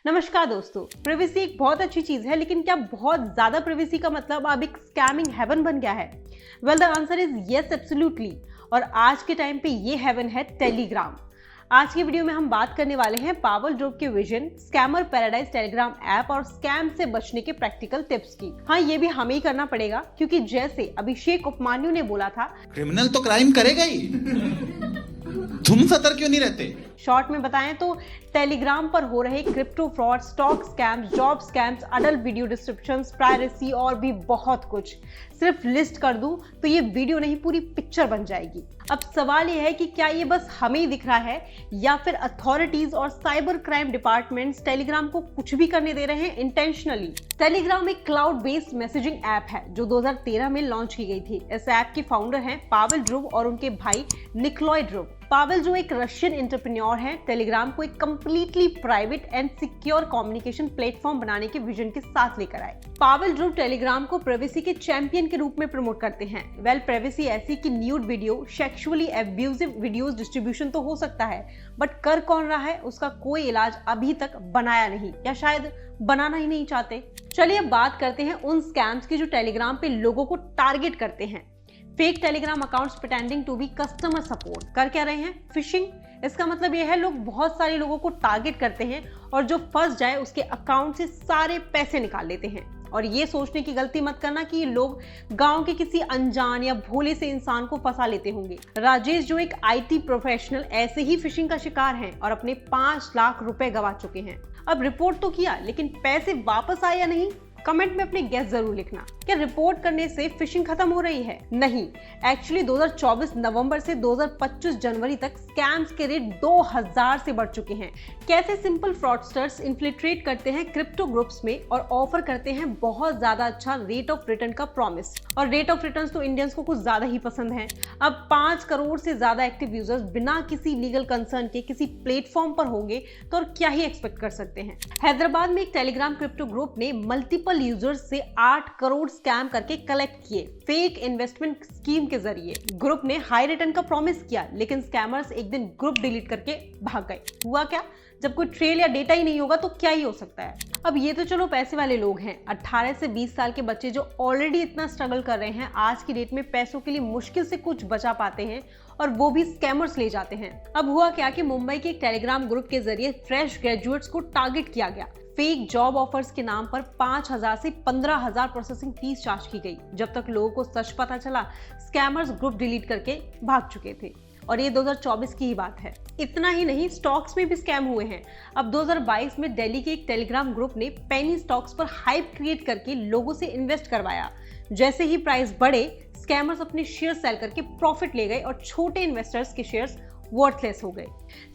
नमस्कार दोस्तों। प्रिवेसी एक बहुत अच्छी चीज है, लेकिन क्या बहुत ज्यादा प्रिवेसी का मतलब अब एक स्कैमिंग हेवन बन गया है? Well, the answer is yes, absolutely. और आज के टाइम पे ये हेवन है टेलीग्राम। आज की वीडियो में हम बात करने वाले हैं पावर ड्रॉप के vision, scammer paradise Telegram app और स्कैम से बचने के प्रैक्टिकल टिप्स की। हाँ, ये भी हमें ही करना पड़ेगा, क्योंकि जैसे अभिषेक उपमान्यु ने बोला था, क्रिमिनल तो क्राइम करेगा ही। तुम सतर्क क्यों नहीं रहते? शॉर्ट में बताएं तो टेलीग्राम पर हो रहे crypto fraud, stock scams, job scams, adult video descriptions, privacy और भी बहुत कुछ। सिर्फ लिस्ट कर दूं तो ये वीडियो नहीं, पूरी पिक्चर बन जाएगी। अब सवाल ये है कि क्या ये बस हमें ही दिख रहा है या फिर अथॉरिटीज और साइबर क्राइम डिपार्टमेंट्स टेलीग्राम को कुछ भी करने दे रहे हैं इंटेंशनली। टेलीग्राम एक क्लाउड बेस्ड मैसेजिंग ऐप है जो 2013 में लॉन्च की गई थी। इस ऐप के फाउंडर हैं पावेल ड्रूव और उनके भाई निकोलाई ड्रूव। पावेल जो एक रशियन एंटरप्रेन्योर हैं, टेलीग्राम को एक completely private and secure communication platform बनाने के विजन के साथ लेकर आए। पावेल ड्रूव टेलीग्राम को प्राइवेसी के चैंपियन के रूप में प्रमोट करते हैं। वेल, प्राइवेसी ऐसी कि nude video, sexually abusive videos distribution तो हो सकता है, बट कर कौन रहा है उसका कोई इलाज अभी तक बनाया नहीं, या शायद बनाना ही नहीं चाहते। चलिए अब बात करते हैं उन स्कैम्स की जो टेलीग्राम पे लोगों को टारगेट करते हैं। Fake Telegram accounts pretending to be customer support. कर क्या रहे हैं? फिशिंग। इसका मतलब यह है लोग बहुत सारे लोगों को टारगेट करते हैं और जो फंस जाए उसके अकाउंट से सारे पैसे निकाल लेते हैं। और ये सोचने की गलती मत करना कि ये लोग गांव के किसी अनजान या भोले से इंसान को फंसा लेते होंगे। राजेश जो एक IT प्रोफेशनल ऐसे ही फिशिंग का शिकार हैं और अपने 5 लाख रुपए गंवा चुके हैं। अब रिपोर्ट तो किया, लेकिन पैसे वापस आए या नहीं? कमेंट में अपने गेस जरूर लिखना। क्या रिपोर्ट करने से फिशिंग खत्म हो रही है? नहीं, एक्चुअली 2024 नवंबर से 2025 जनवरी तक स्कैम्स के रेट 2000 से बढ़ चुके हैं। कैसे सिंपल फ्रॉडस्टर्स इन्फिल्ट्रेट करते हैं क्रिप्टो ग्रुप्स में और ऑफर करते हैं बहुत ज्यादा अच्छा रेट ऑफ रिटर्न का प्रॉमिस। और रेट ऑफ रिटर्न तो इंडियंस को कुछ ज्यादा ही पसंद है। अब 5 करोड़ से ज्यादा एक्टिव यूजर्स बिना किसी लीगल कंसर्न के किसी प्लेटफॉर्म पर होंगे तो और क्या ही एक्सपेक्ट कर सकते हैं। हैदराबाद में एक टेलीग्राम क्रिप्टो ग्रुप ने मल्टीपल यूजर्स से 8 करोड़ स्कैम करके कलेक्ट किए फेक इन्वेस्टमेंट स्कीम के जरिए। ग्रुप ने हाई रिटर्न का प्रॉमिस किया, लेकिन स्कैमर्स एक दिन ग्रुप डिलीट करके भाग गए। हुआ क्या? जब कोई ट्रेल या डेटा ही नहीं होगा तो क्या ही हो सकता है। अब ये तो चलो पैसे वाले लोग हैं। 18 से 20 साल के बच्चे जो ऑलरेडी इतना स्ट्रगल कर रहे हैं, आज की डेट में पैसों के लिए मुश्किल से कुछ बचा पाते हैं और वो भी स्कैमर्स ले जाते हैं। अब हुआ क्या कि मुंबई के एक टेलीग्राम ग्रुप के जरिए फ्रेश ग्रेजुएट्स को टारगेट किया गया। फेक जॉब ऑफर्स के नाम पर 5000 से 15000 प्रोसेसिंग फीस चार्ज की गई। जब तक लोगों को सच पता चला, स्कैमर्स ग्रुप डिलीट करके भाग चुके थे। और ये 2024 की ही बात है। इतना ही नहीं, स्टॉक्स में भी स्कैम हुए हैं। अब 2022 में दिल्ली के एक टेलीग्राम ग्रुप ने पेनी स्टॉक्स पर हाइप क्रिएट करके लोगों से इन्वेस्ट करवाया। जैसे ही प्राइस बढ़े, स्कैमर्स अपने शेयर सेल करके प्रॉफिट ले गए और छोटे इन्वेस्टर्स के शेयर्स वर्थलेस हो गए।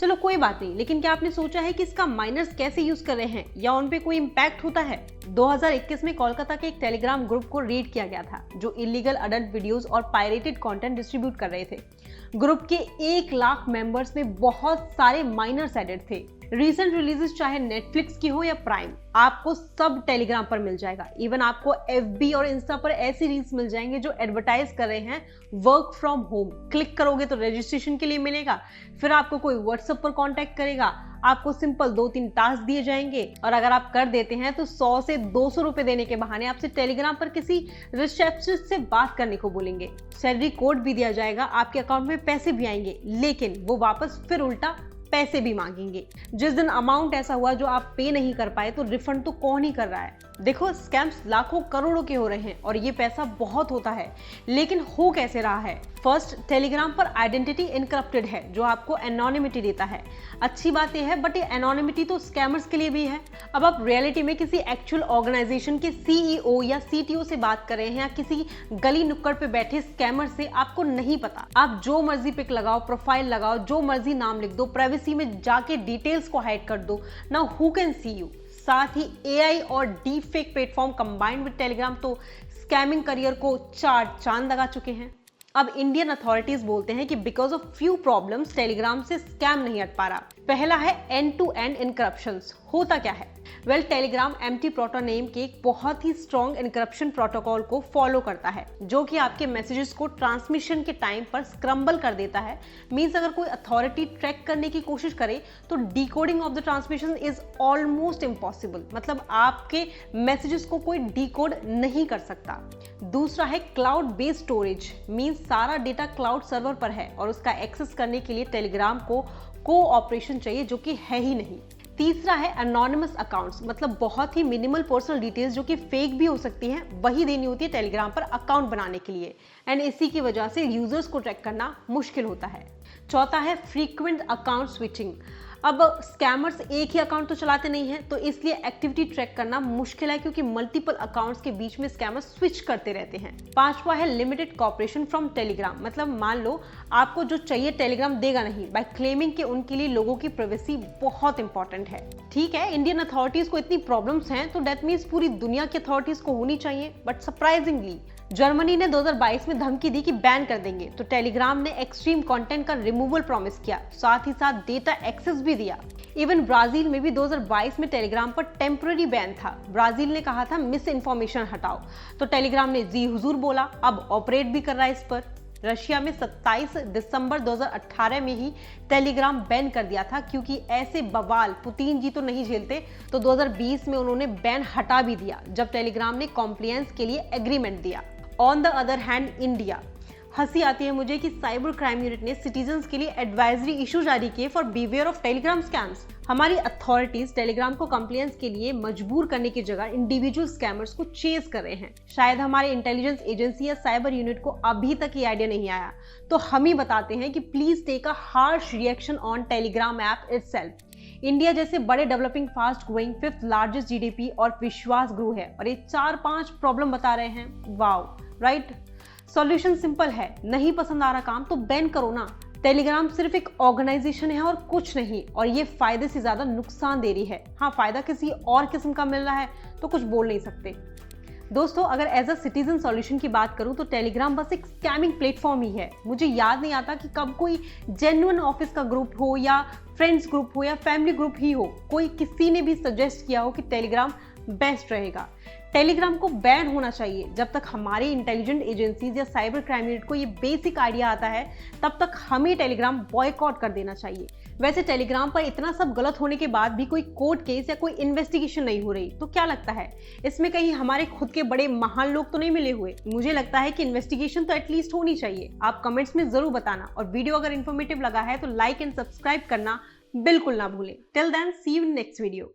चलो कोई बात नहीं, लेकिन क्या आपने सोचा है कि इसका माइनर्स कैसे यूज कर रहे हैं या उन पे कोई इंपैक्ट होता है? 2021 में कोलकाता के एक टेलीग्राम ग्रुप को रेड किया गया था जो इलीगल अडल्ट वीडियोस और पायरेटेड कंटेंट डिस्ट्रीब्यूट कर रहे थे। ग्रुप के 1 लाख मेंबर्स में बहुत सारे माइनर्स एडेड थे। रीसेंट रिलीजेस चाहे नेटफ्लिक्स की हो या प्राइम, आपको सब टेलीग्राम पर मिल जाएगा। इवन आपको FB और इंस्टा पर ऐसी रील्स मिल जाएंगे जो एडवर्टाइज कर रहे हैं वर्क फ्रॉम होम। क्लिक करोगे तो रजिस्ट्रेशन के लिए मिलेगा, फिर आपको कोई व्हाट्सएप पर कांटेक्ट करेगा, आपको सिंपल 2-3 टास्क दिए जाएंगे और अगर आप कर देते हैं तो 100 से 200 रुपए देने के बहाने आपसे टेलीग्राम पर किसी रिसेप्शनिस्ट से बात करने को बोलेंगे। सैलरी कोड भी दिया जाएगा, आपके अकाउंट में पैसे भी आएंगे, लेकिन वो वापस फिर उल्टा पैसे भी मांगेंगे। जिस दिन अमाउंट ऐसा हुआ जो आप पे नहीं कर पाए तो रिफंड तो कौन ही कर रहा है। देखो, स्कैम्स लाखों करोड़ों के हो रहे हैं और ये पैसा बहुत होता है, लेकिन हो कैसे रहा है? फर्स्ट, टेलीग्राम पर आइडेंटिटी इनक्रप्टेड है जो आपको एनोनिमिटी देता है। अच्छी बात यह है, बट ये एनोनिमिटी तो स्कैमर्स के लिए भी है। अब आप रियलिटी में किसी एक्चुअल ऑर्गेनाइजेशन के CEO या CTO से बात कर रहे हैं या किसी गली नुक्कड़ पे बैठे स्कैमर से, आपको नहीं पता। आप जो मर्जी पिक लगाओ, प्रोफाइल लगाओ, जो मर्जी नाम लिख दो, प्राइवेसी में जाके डिटेल्स को हाइड कर दो, now who can see you. साथ ही AI और deep fake platform combined with Telegram तो स्कैमिंग करियर को 4 चांद लगा चुके हैं। अब इंडियन अथॉरिटीज बोलते हैं कि because of few problems Telegram से स्कैम नहीं हट पा रहा। पहला है एंड टू एंड इनक्रप्शंस। होता क्या है? वेल, टेलीग्राम एम्प्टी प्रोटोनेम के एक बहुत ही स्ट्रॉन्ग इनक्रप्शन प्रोटोकॉल को फॉलो करता है, जो कि आपके मैसेजेस को ट्रांसमिशन के टाइम पर स्क्रम्बल कर देता है। मींस अगर कोई अथॉरिटी ट्रैक करने की कोशिश करे तो decoding of the transmission is almost impossible. मतलब आपके मैसेजेस को कोई डिकोड नहीं कर सकता। दूसरा है क्लाउड बेस्ड स्टोरेज। मींस सारा डेटा क्लाउड सर्वर पर है और उसका एक्सेस करने के लिए टेलीग्राम को कोऑपरेशन चाहिए, जो कि है ही नहीं। तीसरा है अनोनिमस अकाउंट्स। मतलब बहुत ही मिनिमल पर्सनल डिटेल्स जो कि फेक भी हो सकती हैं, वही देनी होती है टेलीग्राम पर अकाउंट बनाने के लिए। एंड इसी की वजह से यूजर्स को ट्रैक करना मुश्किल होता है। चौथा है फ्रीक्वेंट अकाउंट स्विचिंग। अब स्कैमर्स एक ही अकाउंट तो चलाते नहीं हैं, तो इसलिए एक्टिविटी ट्रैक करना मुश्किल है, क्योंकि मल्टीपल अकाउंट्स के बीच में स्कैमर्स स्विच करते रहते हैं। पांचवा है लिमिटेड कॉपरेशन फ्रॉम टेलीग्राम। मतलब मान लो आपको जो चाहिए टेलीग्राम देगा नहीं, बाय क्लेमिंग कि उनके लिए लोगों की प्राइवेसी बहुत इंपॉर्टेंट है। ठीक है, इंडियन अथॉरिटीज को इतनी प्रॉब्लम्स हैं, तो दैट मीन्स पूरी दुनिया की अथॉरिटीज को होनी चाहिए। बट सरप्राइजिंगली जर्मनी ने 2022 में धमकी दी कि बैन कर देंगे, तो टेलीग्राम ने एक्सट्रीम कंटेंट का रिमूवल प्रॉमिस किया, साथ ही साथ डेटा एक्सेस भी दिया। इवन ब्राजील में भी 2022 में टेलीग्राम पर टेम्पररी बैन था। ब्राजील ने कहा था मिस इन्फॉर्मेशन हटाओ, तो टेलीग्राम ने जी हुजूर बोला, अब ऑपरेट भी कर रहा है इस पर। रशिया में 27 दिसंबर 2018 में ही टेलीग्राम बैन कर दिया था, क्योंकि ऐसे बवाल पुतिन जी तो नहीं झेलते, तो 2020 में उन्होंने बैन हटा भी दिया, जब टेलीग्राम ने कॉम्प्लायंस के लिए एग्रीमेंट दिया। On the other hand India, हंसी आती है मुझे कि साइबर क्राइम यूनिट ने सिटीजन्स के लिए एडवाइजरी इशू जारी किए for beware of Telegram scams. हमारी अथॉरिटीज टेलीग्राम को कंप्लायंस के लिए मजबूर करने की जगह इंडिविजुअल स्कैमर्स को चेज कर रहे हैं। शायद हमारे इंटेलिजेंस एजेंसी या साइबर यूनिट को अभी तक ये आइडिया नहीं आया, तो हम ही बताते हैं कि please take a harsh reaction on Telegram app itself. India जैसे बड़े developing fast growing 5th largest GDP और विश्वास ग्रोह है, और ये 4-5 प्रॉब्लम बता रहे हैं। Wow, right? सॉल्यूशन सिंपल है, नहीं पसंद आ रहा काम तो बैन करो ना। टेलीग्राम सिर्फ एक ऑर्गेनाइजेशन है और कुछ नहीं, और ये फायदे से ज्यादा नुकसान दे रही है। हाँ, फायदा किसी और किस्म का मिल रहा है तो कुछ बोल नहीं सकते। दोस्तों, अगर एज अ सिटीजन सॉल्यूशन की बात करूं तो टेलीग्राम बस एक स्कैमिंग प्लेटफॉर्म ही है। मुझे याद नहीं आता कि कब कोई जेन्युइन ऑफिस का ग्रुप हो या फ्रेंड्स ग्रुप हो या फैमिली ग्रुप ही हो, कोई किसी ने भी सजेस्ट किया हो कि टेलीग्राम बेस्ट रहेगा। टेलीग्राम को बैन होना चाहिए। जब तक हमारी इंटेलिजेंट एजेंसीज या साइबर क्राइम यूनिट को ये बेसिक आइडिया आता है, तब तक हमें टेलीग्राम बॉयकॉट कर देना चाहिए। वैसे टेलीग्राम पर इतना सब गलत होने के बाद भी कोई कोर्ट केस या कोई इन्वेस्टिगेशन नहीं हो रही, तो क्या लगता है इसमें कहीं हमारे खुद के बड़े महान लोग तो नहीं मिले हुए? मुझे लगता है कि इन्वेस्टिगेशन तो एटलीस्ट होनी चाहिए। आप कमेंट्स में जरूर बताना, और वीडियो अगर इन्फॉर्मेटिव लगा है तो लाइक एंड सब्सक्राइब करना बिल्कुल ना भूलें। Till then, see you in next video.